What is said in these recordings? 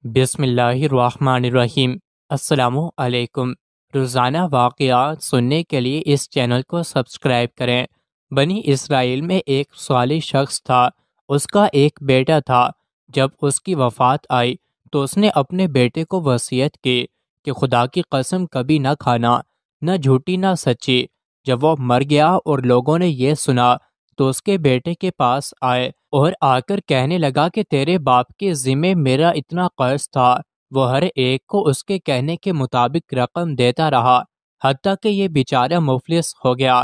بسم اللہ الرحمن الرحیم۔ السلام علیکم۔ روزانہ واقعات سننے کے لیے اس چینل کو سبسکرائب کریں۔ بنی اسرائیل میں ایک صالح شخص تھا۔ اس کا ایک بیٹا تھا۔ جب اس کی وفات آئی تو اس نے اپنے بیٹے کو وصیت کی کہ خدا کی قسم کبھی نہ کھانا، نہ جھوٹی نہ سچی۔ جب وہ مر گیا اور لوگوں نے یہ سنا تو اس کے بیٹے کے پاس آئے اور آ کر کہنے لگا کہ تیرے باپ کے ذمے میرا اتنا قرض تھا۔ وہ ہر ایک کو اس کے کہنے کے مطابق رقم دیتا رہا، حتیٰ کہ یہ بیچارہ مفلس ہو گیا،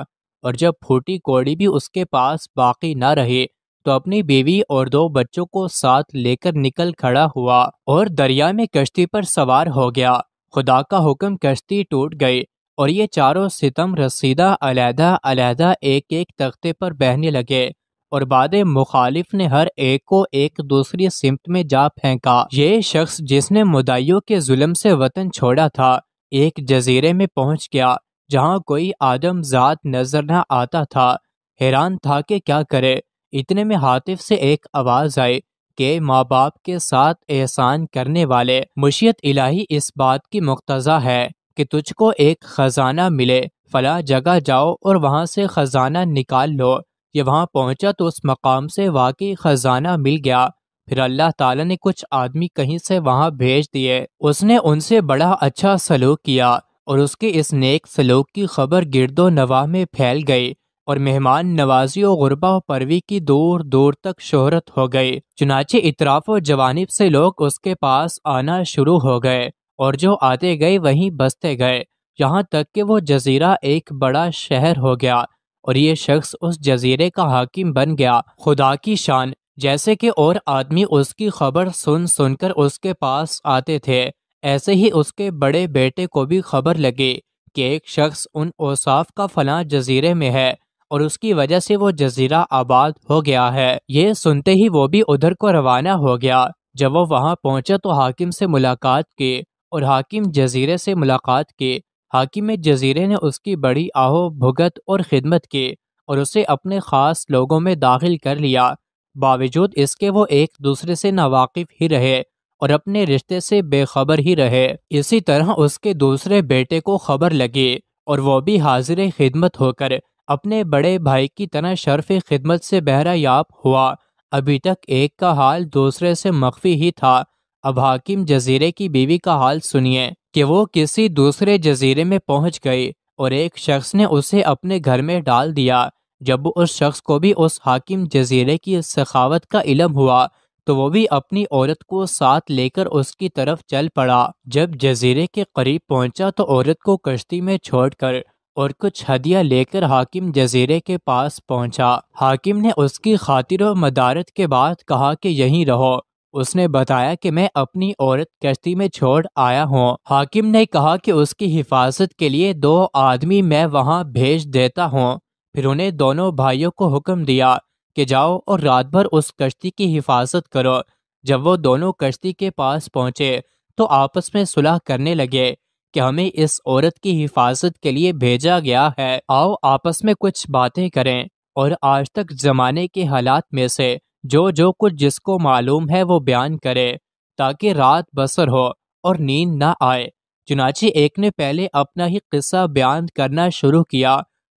اور جب پھوٹی کوڑی بھی اس کے پاس باقی نہ رہی تو اپنی بیوی اور 2 بچوں کو ساتھ لے کر نکل کھڑا ہوا اور دریا میں کشتی پر سوار ہو گیا۔ خدا کا حکم، کشتی ٹوٹ گئی اور یہ چاروں ستم رسیدہ علیحدہ علیحدہ ایک ایک تختے پر بہنے لگے، اور باد مخالف نے ہر ایک کو ایک دوسری سمت میں جا پھینکا۔ یہ شخص جس نے مدعیوں کے ظلم سے وطن چھوڑا تھا، ایک جزیرے میں پہنچ گیا جہاں کوئی آدم ذات نظر نہ آتا تھا۔ حیران تھا کہ کیا کرے۔ اتنے میں ہاتف سے ایک آواز آئی کہ ماں باپ کے ساتھ احسان کرنے والے، مشیت الہی اس بات کی مقتضی ہے کہ تجھ کو ایک خزانہ ملے، فلاں جگہ جاؤ اور وہاں سے خزانہ نکال لو۔ یہ وہاں پہنچا تو اس مقام سے واقعی خزانہ مل گیا۔ پھر اللہ تعالیٰ نے کچھ آدمی کہیں سے وہاں بھیج دیے۔ اس نے ان سے بڑا اچھا سلوک کیا اور اس کے اس نیک سلوک کی خبر گرد و نواح میں پھیل گئی، اور مہمان نوازی و غربہ و پروی کی دور دور تک شہرت ہو گئی۔ چنانچہ اطراف و جوانب سے لوگ اس کے پاس آنا شروع ہو گئے، اور جو آتے گئے وہیں بستے گئے، یہاں تک کہ وہ جزیرہ ایک بڑا شہر ہو گیا، اور یہ شخص اس جزیرے کا حاکم بن گیا۔ خدا کی شان، جیسے کہ اور آدمی اس کی خبر سن سن کر اس کے پاس آتے تھے، ایسے ہی اس کے بڑے بیٹے کو بھی خبر لگی کہ ایک شخص ان اوصاف کا فلاں جزیرے میں ہے، اور اس کی وجہ سے وہ جزیرہ آباد ہو گیا ہے۔ یہ سنتے ہی وہ بھی ادھر کو روانہ ہو گیا۔ جب وہ وہاں پہنچا تو حاکم سے ملاقات کی، اور حاکم جزیرے سے ملاقات کی۔ حاکم جزیرے نے اس کی بڑی آہو بھگت اور خدمت کی، اور اسے اپنے خاص لوگوں میں داخل کر لیا۔ باوجود اس کے وہ ایک دوسرے سے ناواقف ہی رہے اور اپنے رشتے سے بے خبر ہی رہے۔ اسی طرح اس کے دوسرے بیٹے کو خبر لگی، اور وہ بھی حاضر خدمت ہو کر اپنے بڑے بھائی کی طرح شرف خدمت سے بہرہ یاب ہوا۔ ابھی تک ایک کا حال دوسرے سے مخفی ہی تھا۔ اب حاکم جزیرے کی بیوی کا حال سنیے کہ وہ کسی دوسرے جزیرے میں پہنچ گئی، اور ایک شخص نے اسے اپنے گھر میں ڈال دیا۔ جب اس شخص کو بھی اس حاکم جزیرے کی سخاوت کا علم ہوا تو وہ بھی اپنی عورت کو ساتھ لے کر اس کی طرف چل پڑا۔ جب جزیرے کے قریب پہنچا تو عورت کو کشتی میں چھوڑ کر اور کچھ ہدیہ لے کر حاکم جزیرے کے پاس پہنچا۔ حاکم نے اس کی خاطر و مدارت کے بعد کہا کہ یہیں رہو۔ اس نے بتایا کہ میں اپنی عورت کشتی میں چھوڑ آیا ہوں۔ حاکم نے کہا کہ اس کی حفاظت کے لیے 2 آدمی میں وہاں بھیج دیتا ہوں۔ پھر انہیں دونوں بھائیوں کو حکم دیا کہ جاؤ اور رات بھر اس کشتی کی حفاظت کرو۔ جب وہ دونوں کشتی کے پاس پہنچے تو آپس میں صلح کرنے لگے کہ ہمیں اس عورت کی حفاظت کے لیے بھیجا گیا ہے، آؤ آپس میں کچھ باتیں کریں، اور آج تک زمانے کے حالات میں سے جو کچھ جس کو معلوم ہے وہ بیان کرے، تاکہ رات بسر ہو اور نیند نہ آئے۔ چنانچہ ایک نے پہلے اپنا ہی قصہ بیان کرنا شروع کیا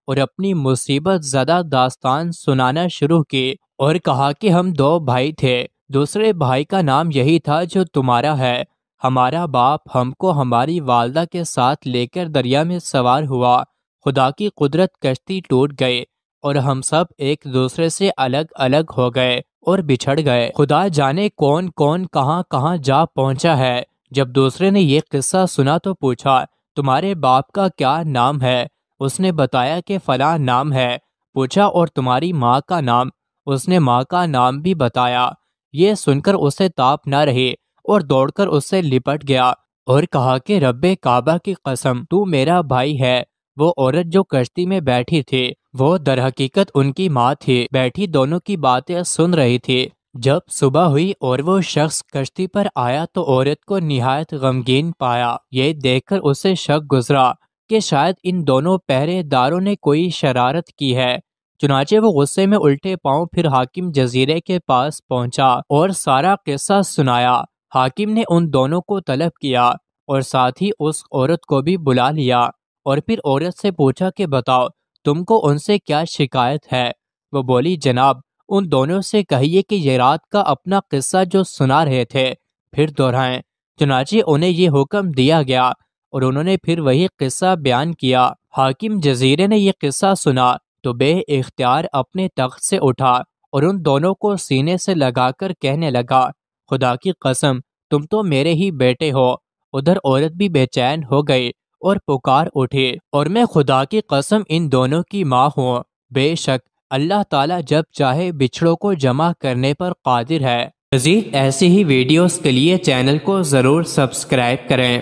اور اپنی مصیبت زدہ داستان سنانا شروع کی، اور کہا کہ ہم 2 بھائی تھے، دوسرے بھائی کا نام یہی تھا جو تمہارا ہے۔ ہمارا باپ ہم کو ہماری والدہ کے ساتھ لے کر دریا میں سوار ہوا، خدا کی قدرت کشتی ٹوٹ گئی، اور ہم سب ایک دوسرے سے الگ الگ ہو گئے اور بچھڑ گئے۔ خدا جانے کون کون کہاں کہاں جا پہنچا ہے۔ جب دوسرے نے یہ قصہ سنا تو پوچھا، تمہارے باپ کا کیا نام ہے؟ اس نے بتایا کہ فلاں نام ہے۔ پوچھا، اور تمہاری ماں کا نام؟ اس نے ماں کا نام بھی بتایا۔ یہ سن کر اسے تاپ نہ رہی اور دوڑ کر اس سے لپٹ گیا اور کہا کہ رب کعبہ کی قسم، تو میرا بھائی ہے۔ وہ عورت جو کشتی میں بیٹھی تھی وہ در حقیقت ان کی ماں تھی، بیٹھی دونوں کی باتیں سن رہی تھی۔ جب صبح ہوئی اور وہ شخص کشتی پر آیا تو عورت کو نہایت غمگین پایا۔ یہ دیکھ کر اسے شک گزرا کہ شاید ان دونوں پہرے داروں نے کوئی شرارت کی ہے۔ چنانچہ وہ غصے میں الٹے پاؤں پھر حاکم جزیرے کے پاس پہنچا اور سارا قصہ سنایا۔ حاکم نے ان دونوں کو طلب کیا اور ساتھ ہی اس عورت کو بھی بلا لیا اور پھر عورت سے پوچھا کہ بتاؤ تم کو ان سے کیا شکایت ہے؟ وہ بولی جناب ان دونوں سے کہیے کہ یہ رات کا اپنا قصہ جو سنا رہے تھے پھر دہرائیں۔ چنانچہ انہیں یہ حکم دیا گیا اور انہوں نے پھر وہی قصہ بیان کیا۔ حاکم جزیرے نے یہ قصہ سنا تو بے اختیار اپنے تخت سے اٹھا اور ان دونوں کو سینے سے لگا کر کہنے لگا خدا کی قسم تم تو میرے ہی بیٹے ہو۔ ادھر عورت بھی بے چین ہو گئی اور پکار اٹھی اور میں خدا کی قسم ان دونوں کی ماں ہوں، بے شک اللہ تعالیٰ جب چاہے بچھڑوں کو جمع کرنے پر قادر ہے۔ مزید ایسی ہی ویڈیوز کے لیے چینل کو ضرور سبسکرائب کریں۔